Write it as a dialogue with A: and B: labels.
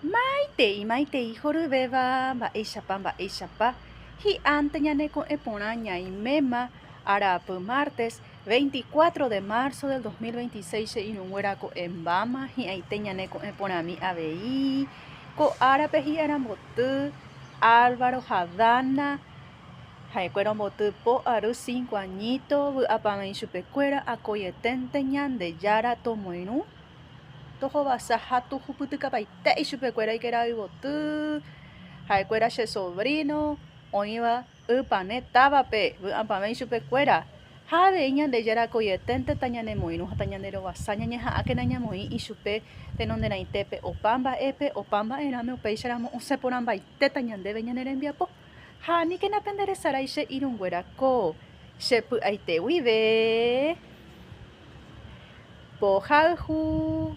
A: Maitei horyvéva mba'éichapa hi'ánte ñaneko'ẽ porã ñaiméma arapy martes 24 de marzo del 2026 che irũnguerako'ẽmbáma hi'ãite ñaneko'ẽ porãmi avei ko árape hi'aramboty Álvaro Hadana ha'ekuéra omboty po ary 5 añito vy'apavẽ chupekuéra akóietente Ñandejára Tomoirũ tohovasa ha tuhupytykapaitéi chupekuéra ikéra yvoty ha'ekuéra che sobrino oĩva ypane távape vy'apavẽ chupekuéra ha avei Ñandejára akóieténteta ñanemoirũ hasta ñanderovasa ñañeha'ãkena ñamoĩ ichupe tenonderãitépe opa mba'épe opa mba'erãme upéicharamo osẽporãmbaitéta ñandéve ñane rembiapo ha níkena pe nderesarái che irũnguérako chepy'aite guive pohayhu